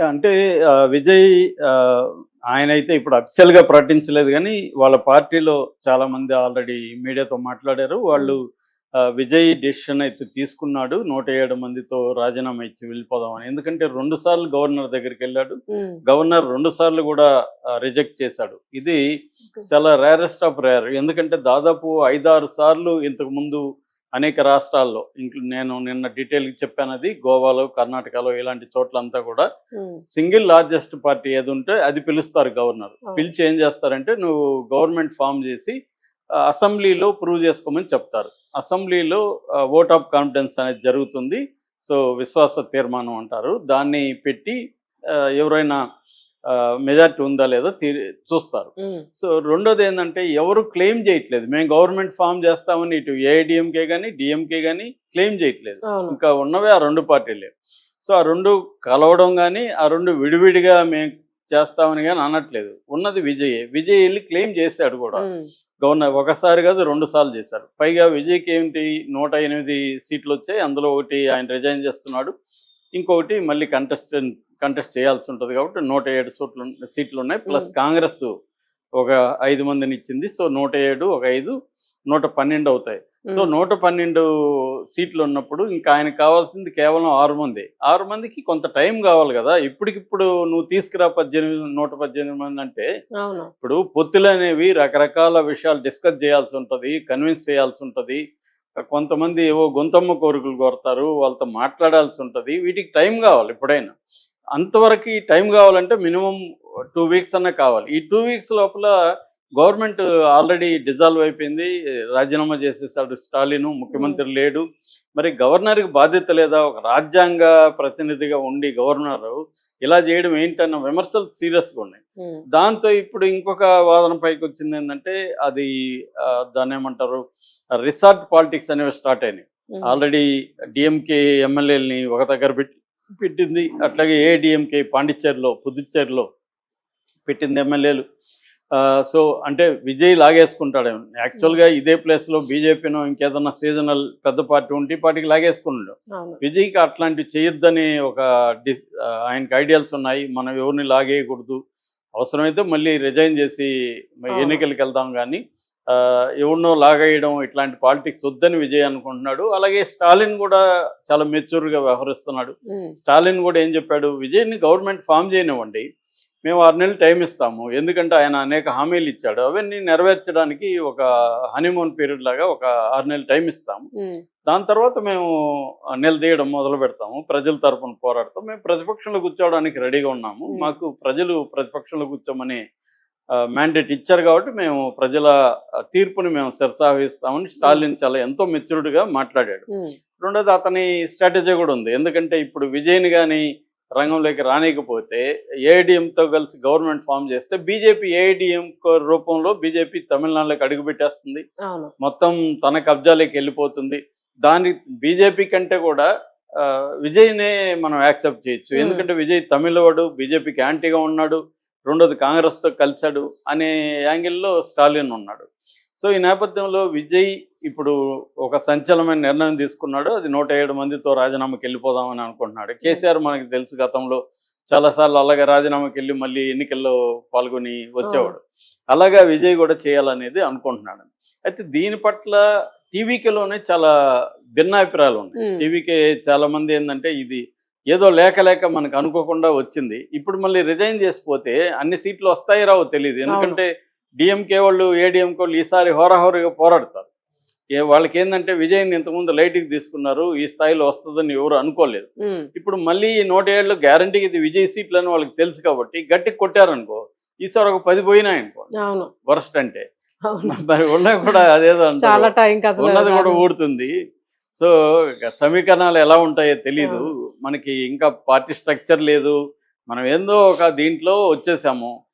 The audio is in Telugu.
అంటే విజయ్ ఆయనైతే ఇప్పుడు అఫీషియల్‌గా ప్రకటించలేదు గానీ, వాళ్ళ పార్టీలో చాలామంది ఆల్రెడీ మీడియాతో మాట్లాడారు. హ్మ్. వాళ్ళు విజయ్ డెసిషన్ అయితే తీసుకున్నాడు. 107 మందితో రాజీనామా ఇచ్చి వెళ్ళిపోదామని. ఎందుకంటే 2 సార్లు గవర్నర్ దగ్గరికెళ్ళాడు. హ్మ్. గవర్నర్ 2 సార్లు గూడా రిజెక్ట్ చేశాడు. ఇది ఓకే. చాలా రేరెస్ట్ ఆఫ్ రేర్. ఎందుకంటే దాదాపు 5, 6 సార్లు ఇంతకుముందు అనేక రాష్ట్రాల్లో నేను నిన్న డీటెయిల్‌గా చెప్పానది. గోవాలో, కర్ణాటకలో ఇలాంటి చోట్లంతా కూడా హ్మ్. సింగిల్ లార్జెస్ట్ పార్టీ ఏదుంటే అది పిలుస్తారు గవర్నర్. అవును. పిలిచి ఏం చేస్తారంటే, నువ్వు గవర్నమెంట్ ఫార్మ్ చేసి అసెంబ్లీలో ప్రూవ్ చేసుకోమని చెప్తారు. అసెంబ్లీలో ఓట్ ఆఫ్ కాన్ఫిడెన్స్ అనేది జరుగుతుంది. సో, విశ్వాస తీర్మానం అంటారు. దాన్ని పెట్టి ఎవరైనా మెజారిటీ ఉందా లేదా చూస్తారు. హ్మ్. సో, రెండోదేందంటే ఎవరు క్లెయిమ్ చేయట్లేదు. మేము గవర్నమెంట్ ఫార్మ్ చేస్తామని ఇటు ఏఐడీఎంకే గాని, డీఎంకే గాని క్లెయిమ్ చేయట్లేదు. అవును. ఇంకా ఉన్నవే ఆ 2 పార్టీలే. సో, ఆ 2 కలవడం గాని, ఆ 2 విడివిడిగా మేము చేస్తామని గాని అనట్లేదు. ఉన్నది విజయే. విజయ్ ఎళ్లి క్లెయిమ్ చేసాడు గూడా. హ్మ్. గవర్నర్ ఒకసారి కాదు 2 సార్లు చేశారు. పైగా విజయ్‌కి ఏంటి 108 సీట్లొచ్చాయి. అందులో ఒకటి ఆయన రిజైన్ చేస్తున్నాడు. ఇంకొకటి మళ్ళీ కంటెస్ట్ చేయాల్సి ఉంటది కాబట్టి 107 సీట్లున్నాయి. హ్మ్. ప్లస్ కాంగ్రెస్ ఒక 5 మందినిచ్చింది. సో, 107 ఒక 5 112 అవుతాయి. సో, హ్మ్. 112 సీట్లున్నప్పుడు ఇంకా ఆయనకు కావాల్సింది కేవలం 6 మందే. 6 మందికి కొంత టైం కావాలి గదా! ఇప్పటికిప్పుడు నువ్వు తీసుకురా 118 మందంటే అవును. ఇప్పుడు పొత్తులనేవి రకరకాల విషయాలు డిస్కస్ చేయాల్సి ఉంటది. కన్విన్స్ చేయాల్సి ఉంటది. కొంతమంది ఏవో గొంతమ్మ కోరికలు కోరతారు. వాళ్ళతో మాట్లాడాల్సి ఉంటది. వీటికి టైం గావాలి ఎప్పుడైనా. అంతవరకి టైం గావాలంటే మినిమమ్ 2 వీక్స్ అన్నా కావాలి. ఈ 2 వీక్స్ లోపల గవర్నమెంట్ ఆల్రెడీ డిజాల్వ్ అయిపోయింది. రాజీనామా చేసేసాడు స్టాలిను. హ్మ్. ముఖ్యమంత్రి లేడు. మరి గవర్నర్‌కి బాధ్యత లేదా? ఒక రాజ్యాంగ ప్రతినిధిగా ఉండి గవర్నరు ఇలా చేయడం ఏంటన్న విమర్శలు సీరియస్‌గా ఉన్నాయి. హ్మ్. దాంతో ఇప్పుడు ఇంకొక వాదన పైకొచ్చిందేందంటే, అది దాన్నేమంటారు? రిసార్ట్ పాలిటిక్స్ అనేవి స్టార్ట్ అయినాయి. హ్మ్. ఆల్రెడీ డీఎంకే ఎమ్మెల్యేలని ఒక దగ్గర పెట్టింది. అట్లాగే ఏఐడీఎంకే పాండిచ్చేరిలో, పుదుచ్చేరిలో పెట్టింది ఎమ్మెల్యేలు. సో, అంటే విజయ్ లాగేసుకుంటాడేమో. హ్మ్. యాక్చువల్‌గా ఇదే ప్లేస్‌లో బీజేపీనో ఇంకేదన్నా సీజనల్ పెద్ద పార్టీ ఉంటే ఈ పార్టీకి లాగేసుకుండు. అవును. విజయ్‌కి అట్లాంటివి చేయొద్దని ఒక ఆయనకి ఐడియల్స్ ఉన్నాయి. మనం ఎవరిని లాగేయకూడదు. అవసరమైతే మళ్ళీ రిజైన్ చేసి అవును. ఎన్నికలకెళ్దాం గానీ, ఎవడినో లాగేయడం ఇట్లాంటి పాలిటిక్స్ వద్దని విజయ్ అనుకుంటున్నాడు. అలాగే స్టాలిన్ గూడా చాలా మెచ్యూర్‌గా వ్యవహరిస్తున్నాడు. హ్మ్. స్టాలిన్ గూడా ఏం చెప్పాడు, విజయ్‌ని గవర్నమెంట్ ఫార్మ్ చేయనివ్వండి. మేము 6 నెలలు టైం ఇస్తాము. ఎందుకంటే ఆయన అనేక హామీలు ఇచ్చాడు. అవన్నీ నెరవేర్చడానికి ఒక హనీమూన్ పీరియడ్ లాగా ఒక 6 నెలలు టైం ఇస్తాము. హ్మ్. దాని తర్వాత మేము నిలదీయడం మొదలుపెడతాము. ప్రజల తరపున పోరాడతాం. మేము ప్రతిపక్షంలో కూర్చోవడానికి రెడీగా ఉన్నాము. హ్మ్. మాకు ప్రజలు ప్రతిపక్షంలో కూర్చోమని మ్యాండేట్ ఇచ్చారు కాబట్టి మేము ప్రజల తీర్పుని మేము శిరసావహిస్తామని హ్మ్. స్టాలిన్ చాలా ఎంతో మెచ్యూర్డ్‌గా మాట్లాడాడు. హ్మ్. రెండోది అతని స్ట్రాటజీ కూడా ఉంది. ఎందుకంటే ఇప్పుడు విజయ్‌ని గాని రంగంలోకి రానీయకపోతే ఏఐడీఎంతో కలిసి గవర్నమెంట్ ఫార్మ్ చేస్తే బీజేపీ ఏఐడీఎం రూపంలో బీజేపీ తమిళనాడులోకి అడుగుపెట్టేస్తుంది. అవును. మొత్తం తన కబ్జాలోకి వెళ్ళిపోతుంది. దాని బీజేపీ కంటే కూడా విజయ్‌నే మనం యాక్సెప్ట్ చేయొచ్చు. హ్మ్. ఎందుకంటే విజయ్ తమిళవాడు, బీజేపీకి యాంటీగా ఉన్నాడు. రెండోది కాంగ్రెస్‌తో కలిసాడు అనే యాంగిల్‌లో స్టాలిన్ ఉన్నాడు. సో, ఈ నేపథ్యంలో విజయ్ ఇప్పుడు ఒక సంచలనమైన నిర్ణయం తీసుకున్నాడు. అది 107 మందితో రాజీనామాకెళ్ళిపోదామని అనుకుంటున్నాడు. హ్మ్. కేసీఆర్ మనకు తెలుసు గతంలో చాలా సార్లు అలాగే రాజీనామాకెళ్ళి మళ్ళీ ఎన్నికల్లో పాల్గొని అవును. వచ్చేవాడు. అలాగా విజయ్ కూడా చేయాలనేది అనుకుంటున్నాడు. అయితే దీని పట్ల టీవీకేలోనే చాలా భిన్నాభిప్రాయాలున్నాయి. హ్మ్. టీవీకే చాలామంది ఏందంటే ఇది ఏదో లేక లేక మనకు అనుకోకుండా వచ్చింది. ఇప్పుడు మళ్ళీ రిజైన్ చేసిపోతే అన్ని సీట్లు వస్తాయో రావో తెలీదు. అవును. ఎందుకంటే డీఎంకే వాళ్ళు, ఏడీఎంకే వాళ్ళు ఈసారి హోరాహోరీగా పోరాడతారు. వాళ్ళకేందంటే విజయ్‌ని ఇంతకుముందు లైట్‌గా తీసుకున్నారు. ఈ స్థాయిలో వస్తదని ఎవరు అనుకోలేదు. హ్మ్. ఇప్పుడు మళ్ళీ 107 గ్యారంటీగా ఇది విజయ్ సీట్లని వాళ్ళకి తెలుసు కాబట్టి గట్టిగా కొట్టారనుకో, ఈసారి ఒక 10 పోయినాయనుకో అవును. వరస్ట్ అంటే. అవును. మరి ఉన్నవి కూడా అదేదో అంటారు. చాలా టైంకసలు ఉన్నది కూడా రాదు. ఊడుతుంది. సో, సమీకరణాలు ఎలా ఉంటాయో తెలీదు. అవును. మనకి ఇంకా పార్టీ స్ట్రక్చర్ లేదు. మనం ఏందో ఒక దీంట్లో వచ్చేసాము.